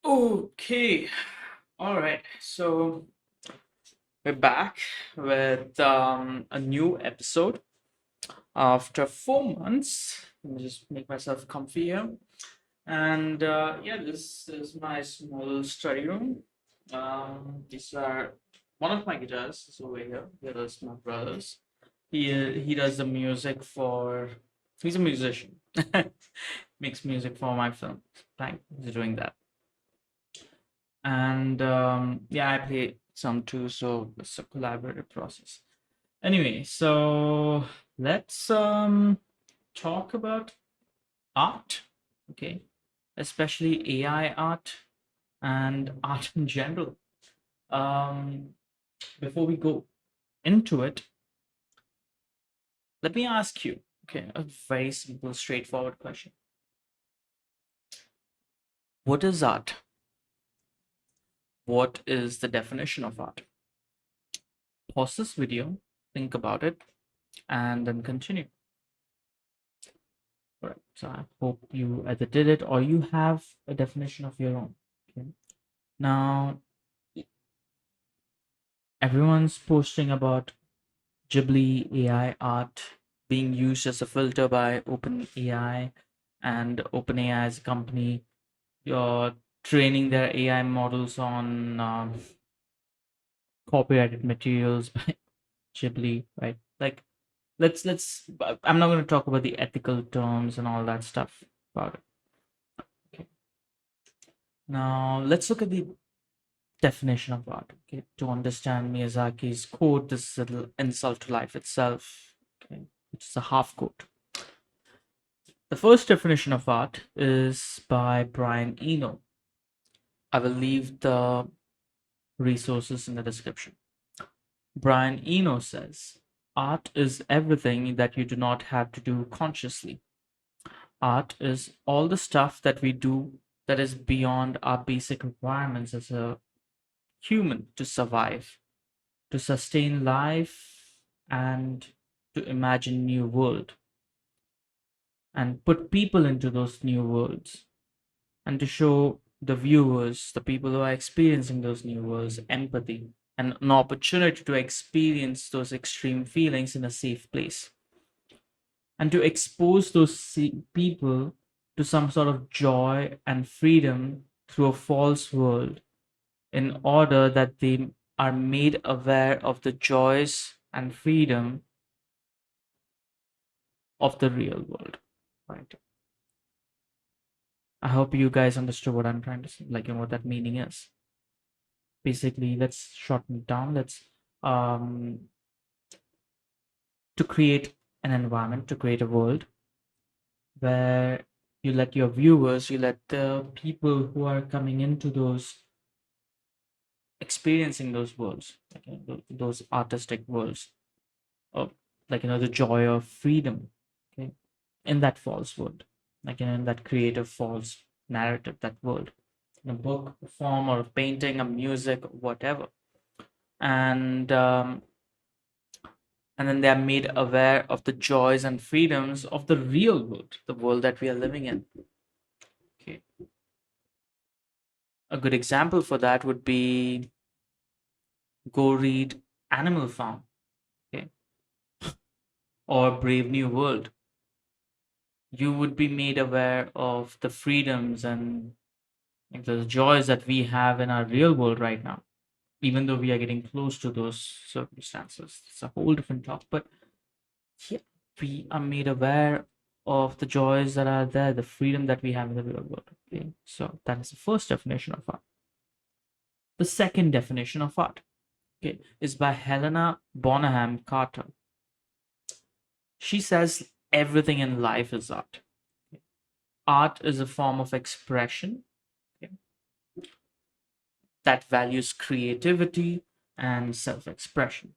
Okay, all right. So we're back with a new episode after 4 months. Let me just make myself comfy here. And yeah, this is my small study room. These are one of my guitars is over here. The other is my brother's. He does the music for. He's a musician. Makes music for my film. Thank He's doing that. And yeah, I play some too, so it's a collaborative process. Anyway, so let's talk about art, okay, especially AI art and art in general. um Before we go into it, let me ask you, okay, a very simple straightforward question. What is art? What is the definition of art? Pause this video, think about it, and then continue. Right. So I hope you either did it or you have a definition of your own. Okay. Now, everyone's posting about Ghibli AI art being used as a filter by OpenAI, and OpenAI as a company. You're training their AI models on copyrighted materials by Ghibli, right? Like, I'm not going to talk about the ethical terms and all that stuff about it. Okay. Now, let's look at the definition of art. Okay, to understand Miyazaki's quote, this little insult to life itself, okay, which is a half quote. The first definition of art is by Brian Eno. I will leave the resources in the description. Brian Eno says, art is everything that you do not have to do consciously. Art is all the stuff that we do that is beyond our basic requirements as a human to survive, to sustain life, and to imagine new world, and put people into those new worlds, and to show the viewers, the people who are experiencing those new worlds, empathy and an opportunity to experience those extreme feelings in a safe place, and to expose those people to some sort of joy and freedom through a false world, in order that they are made aware of the joys and freedom of the real world. Right. I hope you guys understood what I'm trying to say, like, and what that meaning is. Basically, let's shorten it down. Let's um to create an environment, to create a world where you let the people who are coming into those, experiencing those worlds, like, those artistic worlds, of, like, the joy of freedom, okay, in that false world, like, in that creative false narrative, that world, in a book, a form, or a painting, a music, whatever. And um, and then they are made aware of the joys and freedoms of the real world, the world that we are living in. Okay, a good example for that would be, go read Animal Farm, okay, or Brave New World. You would be made aware of the freedoms and, like, the joys that we have in our real world right now, even though we are getting close to those circumstances. It's a whole different talk, but yeah, we are made aware of the joys that are there, the freedom that we have in the real world. Okay, so that is the first definition of art. The second definition of art, okay, is by Helena Bonham Carter. She says everything in life is art. Okay. Art is a form of expression, okay, that values creativity and self-expression.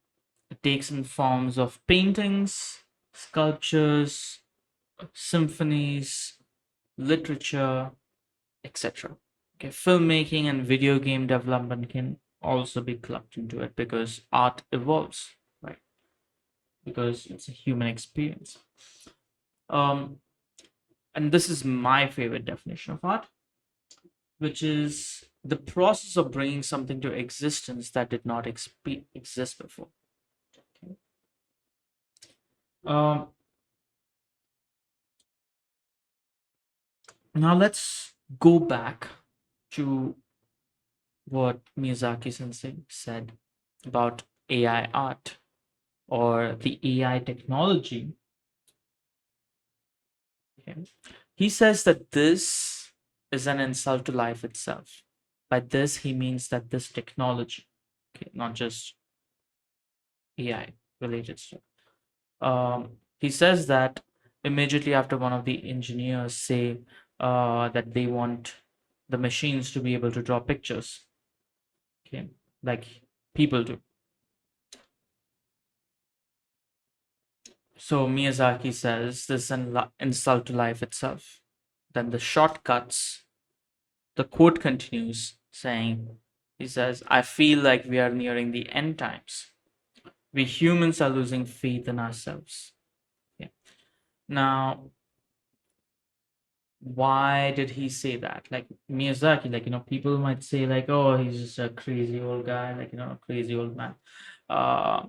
It takes in forms of paintings, sculptures, symphonies, literature, etc. Okay, filmmaking and video game development can also be clubbed into it, because art evolves, right? Because it's a human experience. Um, and this is my favorite definition of art, which is the process of bringing something to existence that did not exist before. Okay. Um, Now let's go back to what Miyazaki sensei said about AI art or the AI technology. Okay. He says that this is an insult to life itself. By this, he means that this technology, okay, not just AI related stuff. He says that immediately after one of the engineers say that they want the machines to be able to draw pictures, okay, like people do. So Miyazaki says this is an insult to life itself. Then the shortcuts, the quote continues saying, he says, I feel like we are nearing the end times. We humans are losing faith in ourselves. Yeah. Now, why did he say that? Like Miyazaki, like, people might say, like, oh, he's just a crazy old guy, like, a crazy old man. Uh,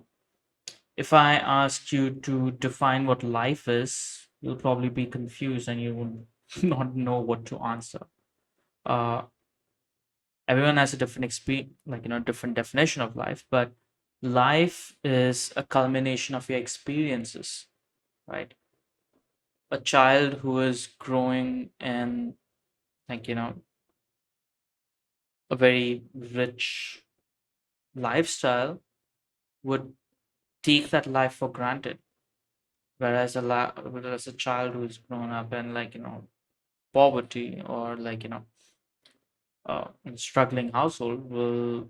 if I asked you to define what life is, you'll probably be confused and you would not know what to answer. Uh, Everyone has a different experience, like, different definition of life, but life is a culmination of your experiences, right? A child who is growing in, like, a very rich lifestyle would take that life for granted, whereas a child who's grown up in, like, poverty or, like, in a struggling household will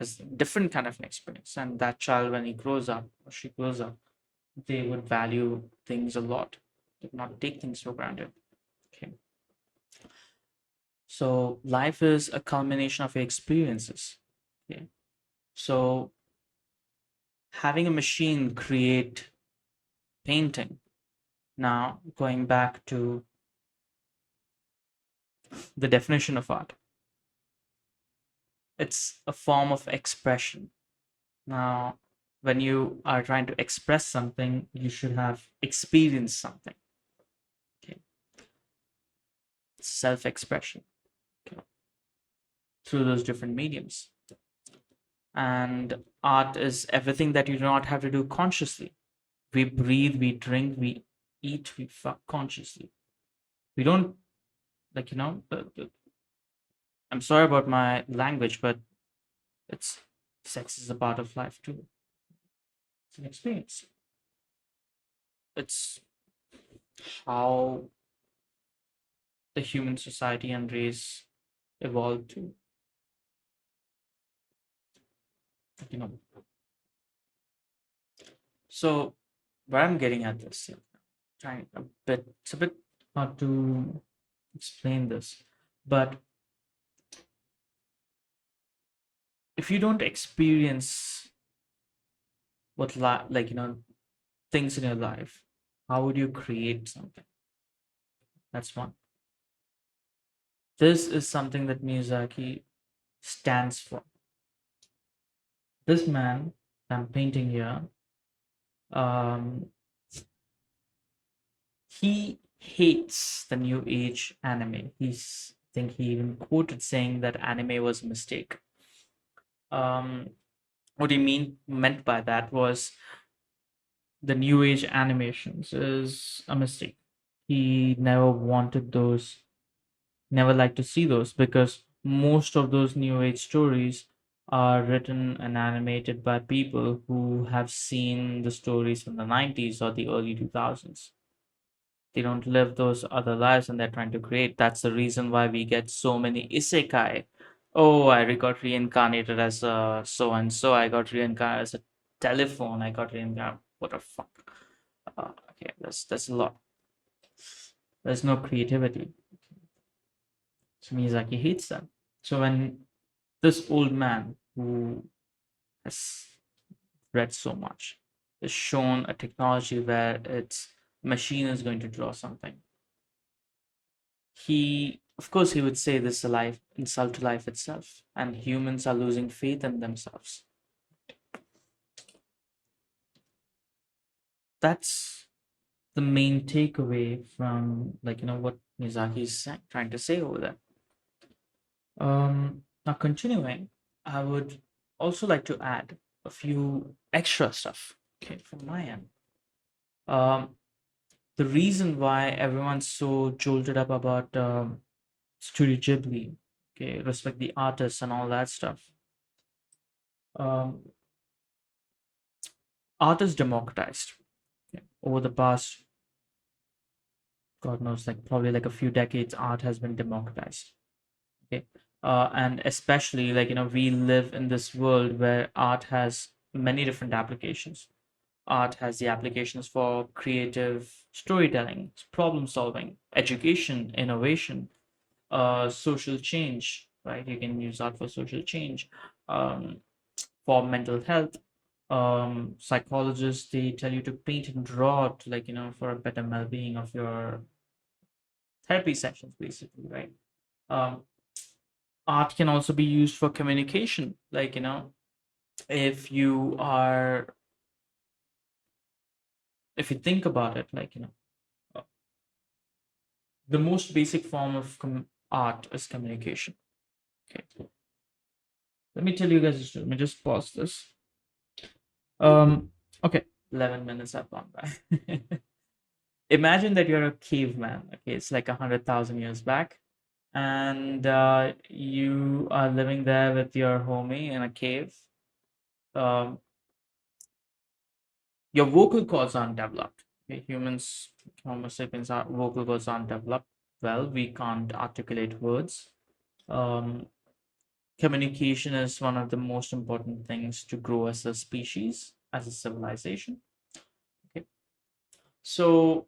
has a different kind of an experience, and that child, when he grows up or she grows up, they would value things a lot, did not take things for granted. Okay. So life is a culmination of your experiences. Okay. So having a machine create painting. Now, going back to the definition of art, it's a form of expression. Now, when you are trying to express something, you should have experienced something. Okay. Self expression, okay, through those different mediums. And art is everything that you do not have to do consciously. We breathe, we drink, we eat, we fuck consciously. We don't, like, I'm sorry about my language, but it's sex is a part of life too. It's an experience. It's how the human society and race evolved to, you know. So where I'm getting at this, trying a bit, it's a bit hard to explain this, but if you don't experience like, things in your life, how would you create something? That's one. This is something that Miyazaki stands for. This man I'm painting here, um, he hates the new age anime. I think he even quoted saying that anime was a mistake. Um, what he meant by that was the new age animations is a mistake. He never wanted those, never liked to see those, because most of those new age stories are written and animated by people who have seen the stories from the 90s or the early 2000s. They don't live those other lives and they're trying to create. That's the reason why we get so many isekai. Oh, I got reincarnated as a so and so. I got reincarnated as a telephone. I got reincarnated. What the fuck? Okay, that's a lot. There's no creativity. So Miyazaki hates that. So when this old man who has read so much is shown a technology where its machine is going to draw something, He, of course, he would say this is a life insult to life itself, and humans are losing faith in themselves. That's the main takeaway from, like, what Miyazaki is trying to say over there. Now continuing, I would also like to add a few extra stuff, okay, from my end. Um, the reason why everyone's so jolted up about Studio Ghibli, okay, respect the artists and all that stuff. Um, Art is democratized, okay. Over the past, God knows, like probably like a few decades, art has been democratized. Okay. And especially, like, we live in this world where art has many different applications. Art has the applications for creative storytelling, problem solving, education, innovation, social change, right? You can use art for social change, um, for mental health. Psychologists, they tell you to paint and draw to, like, for a better well-being of your therapy sessions, basically, right? Um, Art can also be used for communication, like, if you are if you think about it, like, uh, the most basic form of art is communication. Okay, let me tell you guys, let me just pause this. Okay, 11 minutes have gone by. Imagine that you're a caveman. Okay, it's like 100,000 years back, and you are living there with your homie in a cave. um, your vocal cords aren't developed. Okay, humans, Homo sapiens, our vocal cords aren't developed well. We can't articulate words. Um, Communication is one of the most important things to grow as a species, as a civilization. Okay, so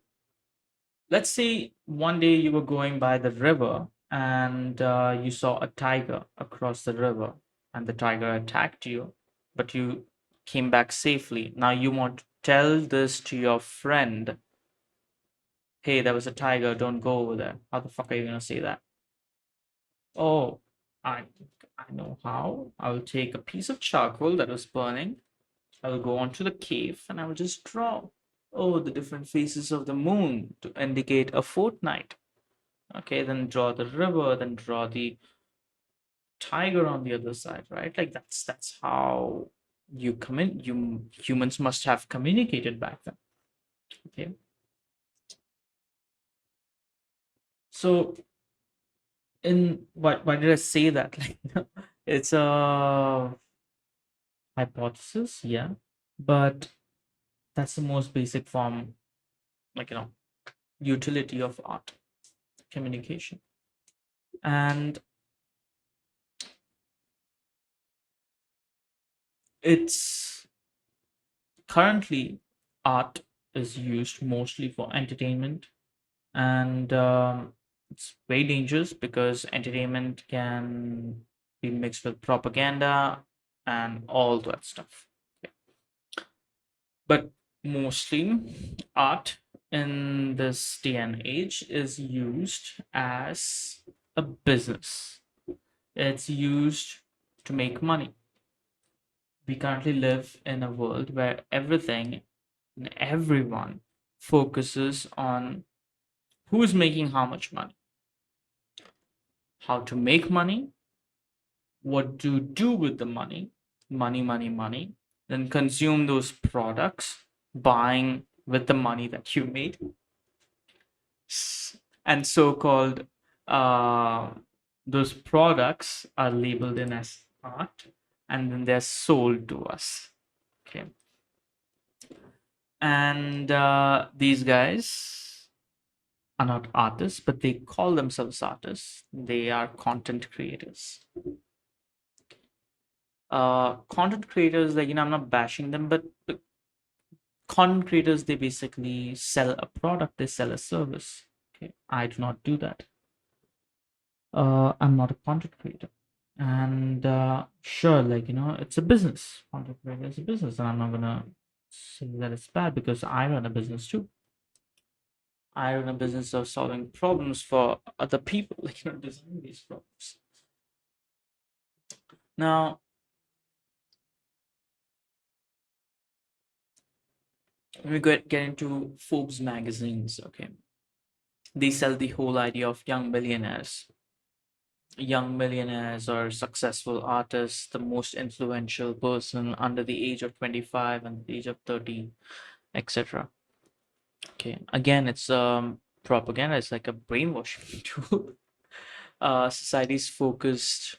let's say one day you were going by the river and you saw a tiger across the river, and the tiger attacked you, but you came back safely. Now you want to tell this to your friend. Hey, there was a tiger, don't go over there. How the fuck are you gonna say that? Oh, I I know how. I will take a piece of charcoal that was burning. I will go onto the cave and I will just draw. Oh, the different phases of the moon to indicate a fortnight. Okay, then draw the river, then draw the tiger on the other side, right? Like that's how you humans must have communicated back then. Okay. So in why did I say that? Like, it's a hypothesis, yeah, but that's the most basic form, like, utility of art, communication. And it's currently, art is used mostly for entertainment, and it's very dangerous because entertainment can be mixed with propaganda and all that stuff. But mostly, art in this day and age is used as a business. It's used to make money. We currently live in a world where everything and everyone focuses on who's making how much money, how to make money, what to do with the money, money, money, money, then consume those products, buying with the money that you made, and so-called uh, those products are labeled in as art, and then they're sold to us. Okay, and these guys are not artists, but they call themselves artists. They are content creators. Content creators, like, I'm not bashing them, but content creators, they basically sell a product, they sell a service. Okay, I do not do that. I'm not a content creator. And sure, like, it's a business. Content creator is a business, and I'm not gonna say that it's bad because I run a business too. I run a business of solving problems for other people, like designing these problems. Now, when we get into Forbes magazines, okay, they sell the whole idea of young millionaires or successful artists, the most influential person under the age of 25 and the age of 30, etc. Okay, again, it's propaganda. It's like a brainwashing tool. Society's focused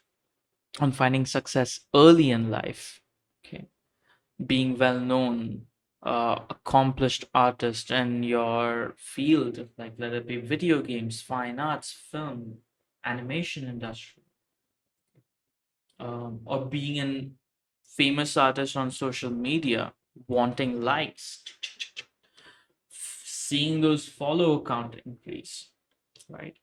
on finding success early in life. Okay, being well known, accomplished artist in your field, like let it be video games, fine arts, film, animation industry, or being a famous artist on social media, wanting likes, seeing those follow count increase, right?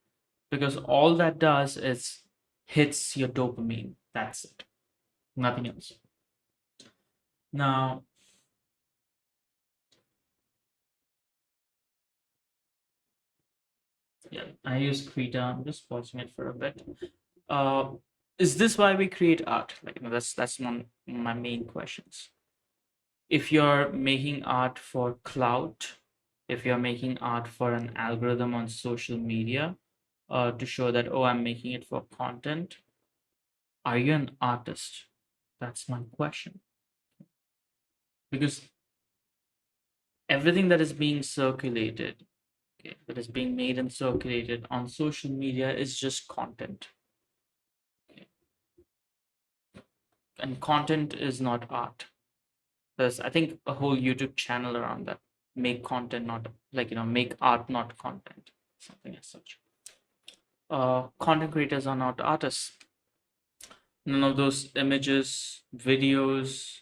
Because all that does is hits your dopamine. That's it, nothing else. Now, yeah, I use Krita. I'm just pausing it for a bit. Uh, is this why we create art? Like, that's one of my main questions. If you're making art for clout, if you're making art for an algorithm on social media, to show that, oh, I'm making it for content, are you an artist? That's my question. Because everything that is being circulated, okay, that is being made and circulated on social media is just content. Okay? And content is not art. There's, I think, a whole YouTube channel around that. Make content, not like, make art, not content. Something as such. Content creators are not artists. None of those images, videos,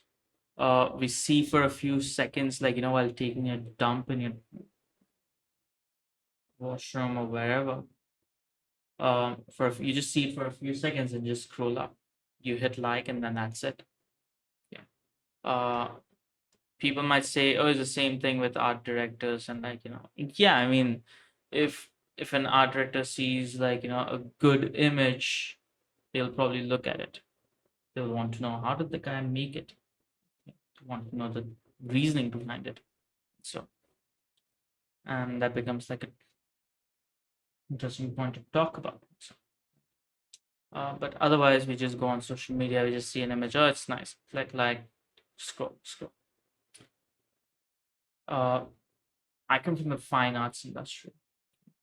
we see for a few seconds, like, while taking a dump in your washroom or wherever. You just see it for a few seconds and just scroll up. You hit like, and then that's it. Yeah. People might say, oh, it's the same thing with art directors, and like, yeah, I mean, if if an art director sees, like, a good image, they'll probably look at it. They'll want to know, how did the guy make it? They want to know the reasoning behind it. So, and that becomes like an interesting point to talk about. So, but otherwise, we just go on social media, we just see an image, oh, it's nice, like, scroll, scroll. uh, I come from the fine arts industry,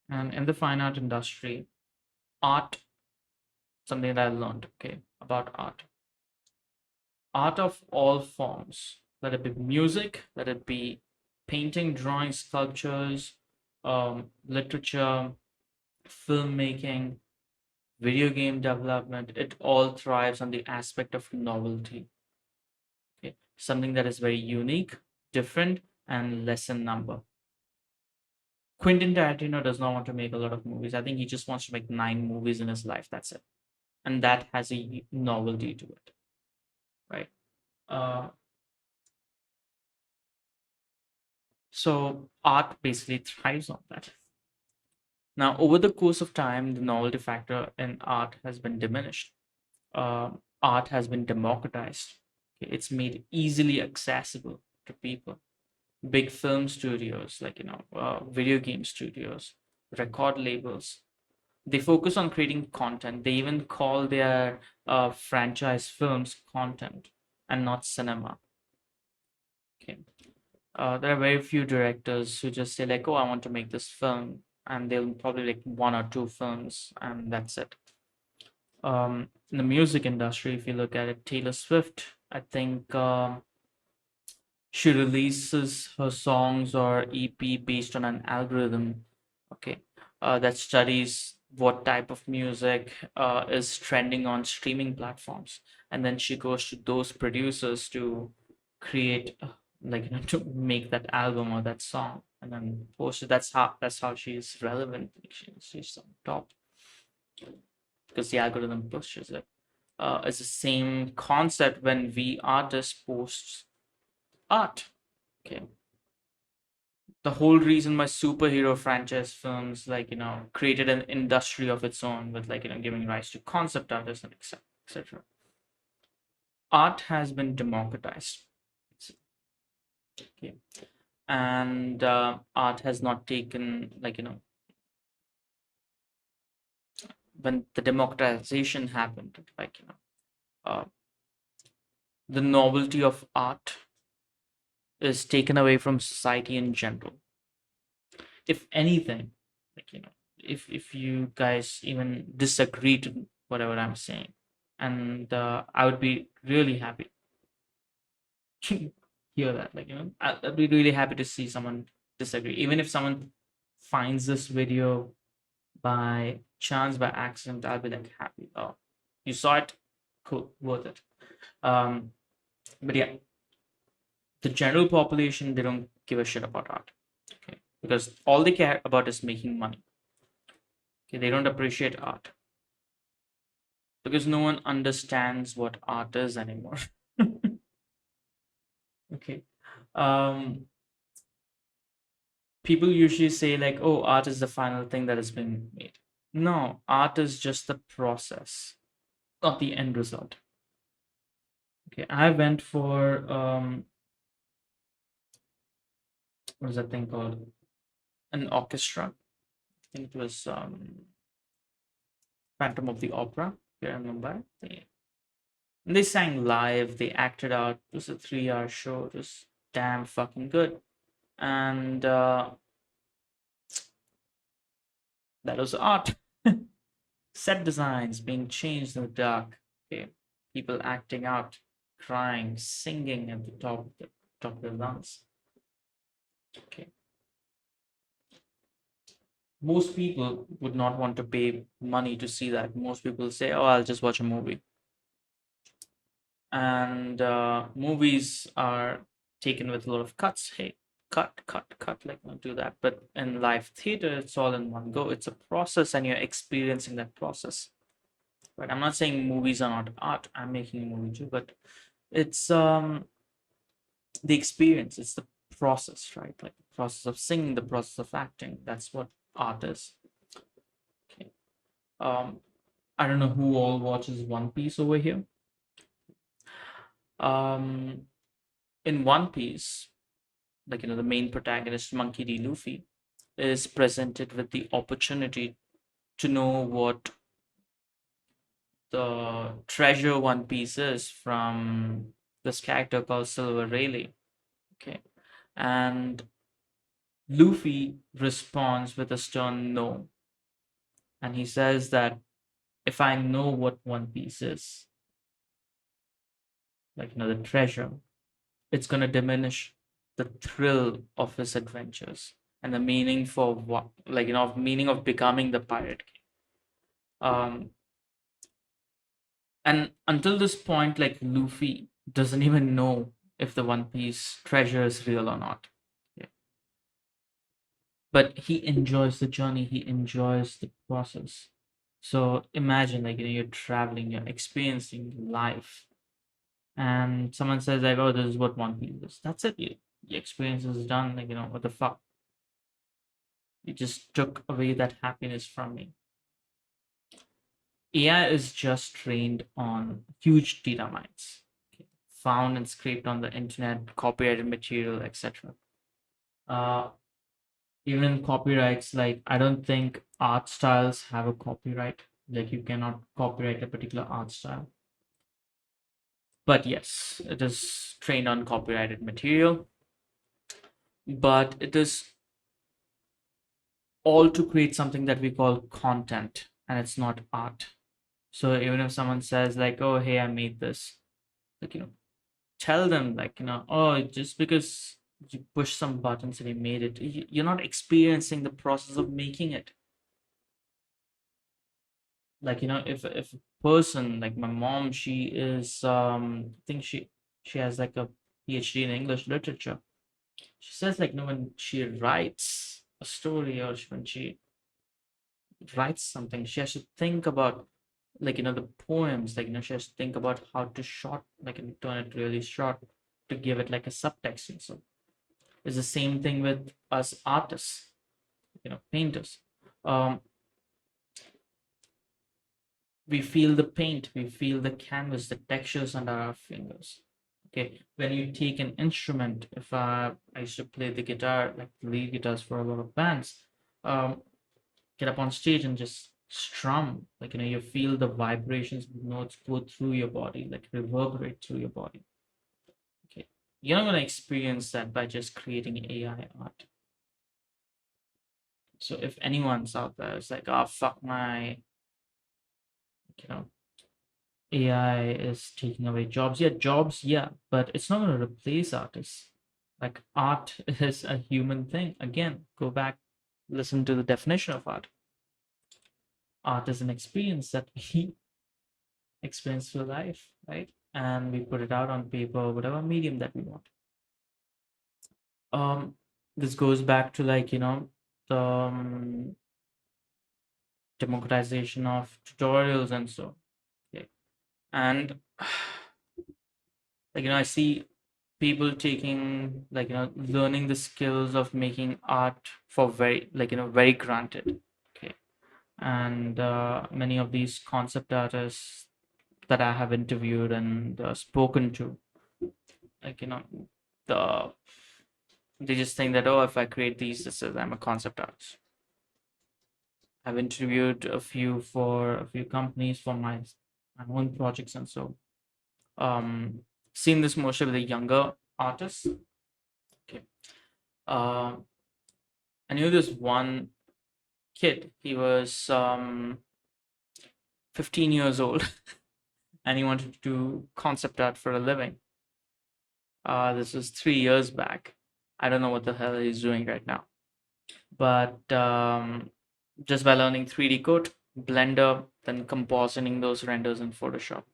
and in the fine art industry, art, something that I learned, okay, about art of all forms, let it be music, let it be painting, drawing, sculptures, literature, filmmaking, video game development, it all thrives on the aspect of novelty. Okay, something that is very unique, different, and less in number. Quentin Tarantino does not want to make a lot of movies. I think he just wants to make 9 movies in his life. That's it, and that has a novelty to it, right? Uh, so art basically thrives on that. Now, over the course of time, the novelty factor in art has been diminished. Art has been democratized. Okay, it's made easily accessible to people. Big film studios, like, video game studios, record labels, they focus on creating content. They even call their franchise films content and not cinema. Okay. There are very few directors who just say, like, oh, I want to make this film, and they'll probably like 1 or 2 films, and that's it. In the music industry, if you look at it, Taylor Swift, I think, she releases her songs or EP based on an algorithm, okay, that studies what type of music is trending on streaming platforms, and then she goes to those producers to create, like, to make that album or that song, and then post it. That's how she's relevant. She's on top because the algorithm pushes it. It's the same concept when we artists post art. Okay, the whole reason why superhero franchise films, like, created an industry of its own with, like, giving rise to concept artists and etc. etc. Art has been democratized. Okay. And art has not taken, like, when the democratization happened, like, the novelty of art is taken away from society in general. If anything, like, if you guys even disagree to whatever I'm saying, and I would be really happy to hear that. Like, I'd be really happy to see someone disagree, even if someone finds this video by chance, by accident. I'll be like happy. Oh, you saw it, cool, worth it. But yeah, the general population, they don't give a shit about art. Okay, because all they care about is making money. Okay, they don't appreciate art because no one understands what art is anymore. Okay. um People usually say, like, oh, art is the final thing that has been made. No, art is just the process, not the end result. Okay, I went for what is that thing called, an orchestra. I think it was Phantom of the Opera here in Mumbai. They sang live, they acted out. It was a 3 hour show. It was damn fucking good. And that was art. Set designs being changed in the dark. Okay. People acting out, crying, singing at the top of their lungs. Okay. Most people would not want to pay money to see that. Most people say, oh, I'll just watch a movie. And movies are taken with a lot of cuts. Hey, cut, like, don't do that. But in live theater, it's all in one go. It's a process, and you're experiencing that process. Right? I'm not saying movies are not art. I'm making a movie too, but it's the experience. It's the process, right? Like the process of singing, the process of acting. That's what art is. Okay. I don't know who all watches One Piece over here. Um, in One Piece, like, the main protagonist, Monkey D. Luffy, is presented with the opportunity to know what the treasure One Piece is from this character called Silver Rayleigh. Okay. And Luffy responds with a stern no. And he says that if I know what One Piece is, like, the treasure, it's going to diminish the thrill of his adventures and the meaning for what, like, meaning of becoming the pirate king. And until this point, like, Luffy doesn't even know if the One Piece treasure is real or not. Yeah. But he enjoys the journey, he enjoys the process. So imagine, like, you're traveling, you're experiencing life, and someone says, like, oh, this is what One Piece is. That's it. Your experience is done. Like, what the fuck? You just took away that happiness from me. AI is just trained on huge data mines, okay, found and scraped on the internet, copyrighted material, etc. Uh, Even copyrights, like, I don't think art styles have a copyright. Like, you cannot copyright a particular art style. But yes, it is trained on copyrighted material. But it is all to create something that we call content, and it's not art. So even if someone says, like, oh, hey, I made this, like, tell them, like, oh, just because you push some buttons and you made it, you're not experiencing the process of making it. Like, if a person, like my mom, she is I think she has like a PhD in English literature. She says, like, when she writes a story, or when she writes something, she has to think about, like, the poems, like, she has to think about how to short, like, and turn it really short to give it like a subtext and so. It's the same thing with us artists, painters. Um, we feel the paint, we feel the canvas, the textures under our fingers. Okay, when you take an instrument, if I used to play the guitar, like the lead guitars for a lot of bands, um, get up on stage and just strum, like you feel the vibrations, the notes go through your body, like reverberate through your body. Okay, you're not going to experience that by just creating AI art. So if anyone's out there, it's like, oh fuck my, you know, AI is taking away jobs. Yeah, jobs, yeah, but it's not going to replace artists. Like art is a human thing. Again, go back, listen to the definition of art. Art is an experience that we experience through life, right? And we put it out on paper, whatever medium that we want. Um, this goes back to like, the democratization of tutorials and so. Okay. And like I see people taking like learning the skills of making art for very like very granted. Okay, and many of these concept artists that I have interviewed and spoken to, like the they just think that, oh, if I create these, this is I'm a concept artist. I've interviewed a few for a few companies for my own projects, and so um seen this mostly with the younger artists. Okay. uh, I knew this one kid. He was 15 years old and he wanted to do concept art for a living. This was 3 years back. I don't know what the hell he's doing right now. But just by learning 3D code, Blender, then compositing those renders in Photoshop.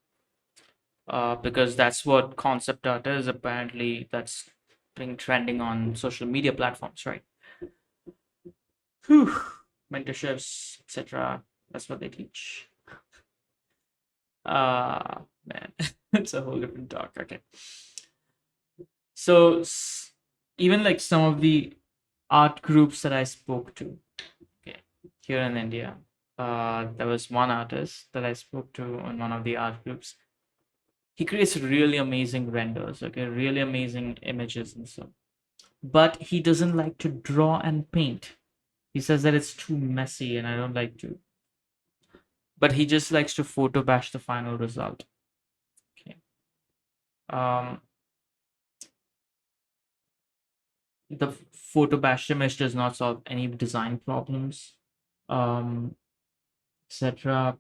Because that's what concept art is. Apparently, that's been trending on social media platforms, right? Whew. Mentorships, etc. That's what they teach. Man, it's a whole different talk. Okay. So even like some of the art groups that I spoke to, okay, here in India, there was one artist that I spoke to in one of the art groups. He creates really amazing renders, okay, really amazing images and so. But he doesn't like to draw and paint. He says that it's too messy and I don't like to. But he just likes to photo bash the final result. Okay. Um, the photo bash image does not solve any design problems, um, etc.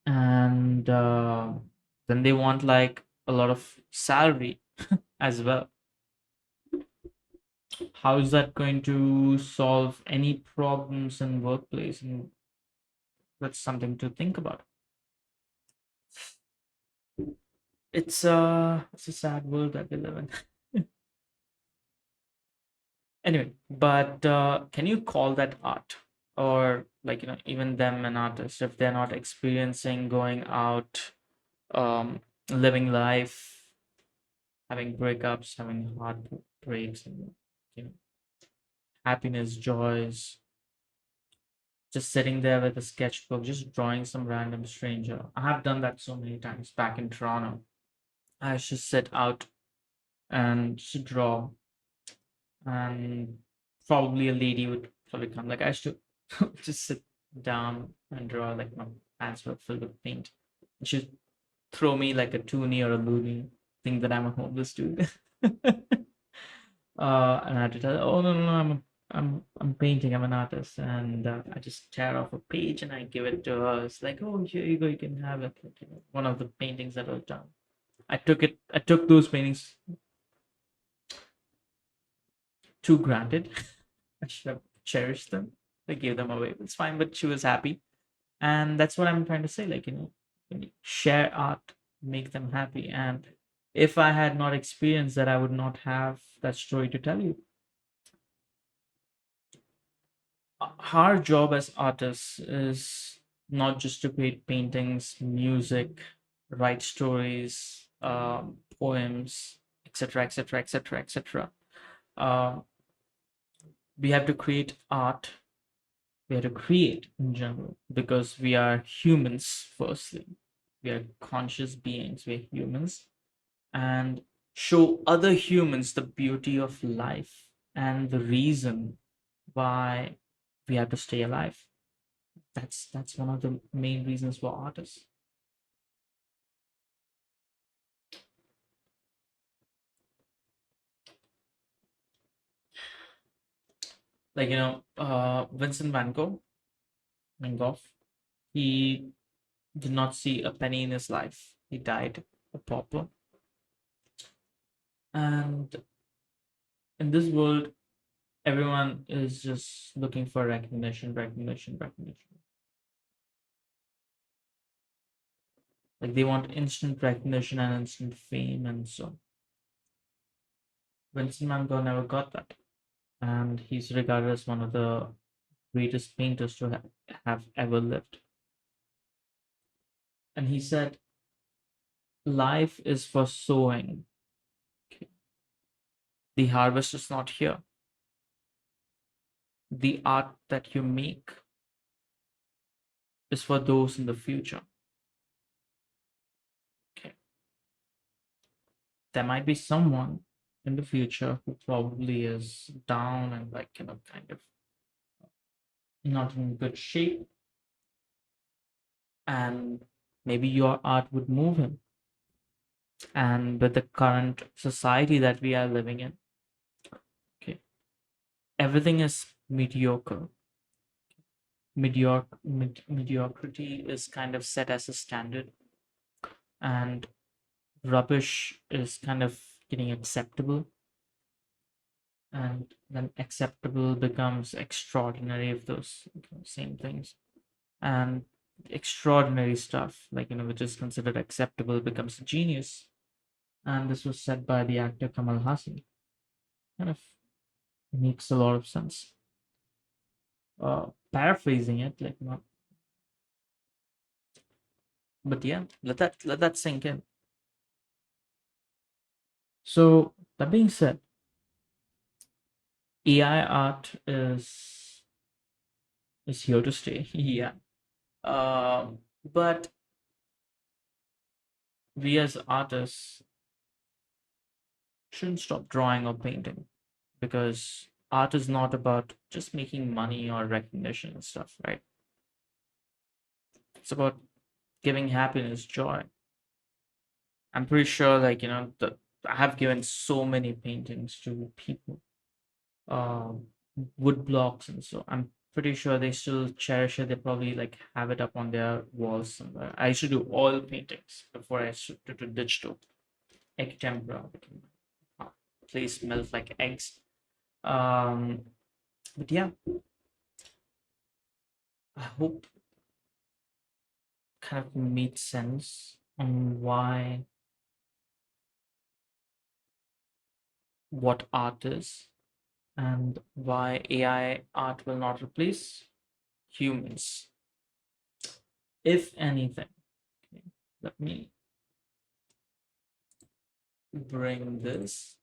And then they want like a lot of salary as well. How is that going to solve any problems in workplace? And that's something to think about. It's a sad world that we live in. Anyway, but can you call that art? Or like even them an artist if they're not experiencing going out, living life, having breakups, having heartbreaks, and you know, happiness, joys, just sitting there with a sketchbook, just drawing some random stranger. I have done that so many times back in Toronto. I just sit out and just draw, and probably a lady would probably come. Like I used to just sit down and draw, like my hands were filled with paint. And she'd throw me like a toonie or a loony, think that I'm a homeless dude. And I had to tell her, oh no, I'm painting, I'm an artist, and I just tear off a page and I give it to her. It's like, oh, here you go, you can have it. Like, one of the paintings that was done. I took those paintings too granted. I should have cherished them. I gave them away. It's fine, but she was happy, and that's what I'm trying to say. Like when you share art, make them happy, and if I had not experienced that, I would not have that story to tell you. Our job as artists is not just to create paintings, music, write stories, poems, etc., etc., etc., etc. Uh, we have to create art. We have to create in general because we are humans. Firstly, we are conscious beings. We're humans, and show other humans the beauty of life and the reason why we have to stay alive. That's one of the main reasons for artists. Like Vincent Van Gogh, he did not see a penny in his life. He died a pauper. And in this world, everyone is just looking for recognition, recognition, recognition. Like they want instant recognition and instant fame, and so Vincent Van Gogh never got that, and he's regarded as one of the greatest painters to have ever lived. And he said, "Life is for sowing. The harvest is not here. The art that you make is for those in the future." Okay. There might be someone in the future who probably is down and like kind of not in good shape, and maybe your art would move him. And with the current society that we are living in, okay, everything is mediocre. Mediocrity is kind of set as a standard, and rubbish is kind of getting acceptable, and then acceptable becomes extraordinary if those same things, and extraordinary stuff like which is considered acceptable becomes genius. And this was said by the actor Kamal Hassan. Kind of makes a lot of sense. Paraphrasing it, like not, but yeah, let that sink in. So that being said, AI art is here to stay. Yeah. But we as artists shouldn't stop drawing or painting, because art is not about just making money or recognition and stuff, right? It's about giving happiness, joy. I'm pretty sure, like, I have given so many paintings to people, um, wood blocks, and so I'm pretty sure they still cherish it. They probably like have it up on their walls somewhere. I used to do oil paintings before I switched to digital. Egg tempera. uh, Place smells like eggs. Um, but yeah, I hope kind of made sense on why what art is and why AI art will not replace humans, if anything. Okay, let me bring this.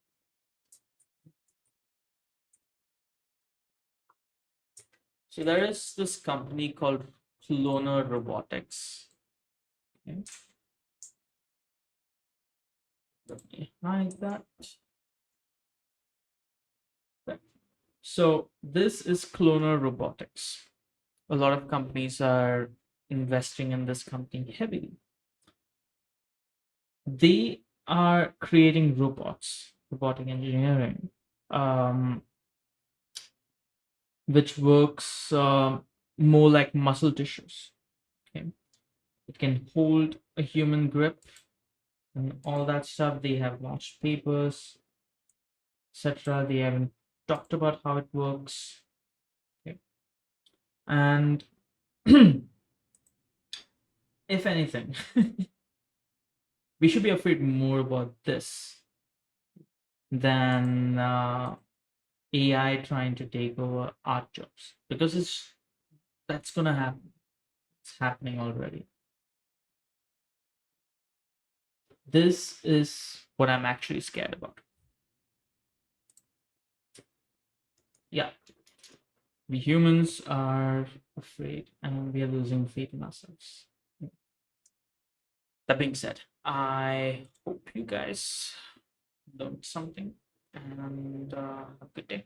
So there is this company called Cloner Robotics. Okay, let me hide that. Right. So this is Cloner Robotics. A lot of companies are investing in this company heavily. They are creating robots, robotic engineering, um, which works more like muscle tissues. Okay, it can hold a human grip and all that stuff. They have launched papers, etc. They haven't talked about how it works. Okay, and if anything, we should be afraid more about this than AI trying to take over art jobs, because that's gonna happen. It's happening already. This is what I'm actually scared about. yeah, we humans are afraid and we are losing faith in ourselves. That being said, I hope you guys learned something and have a good day.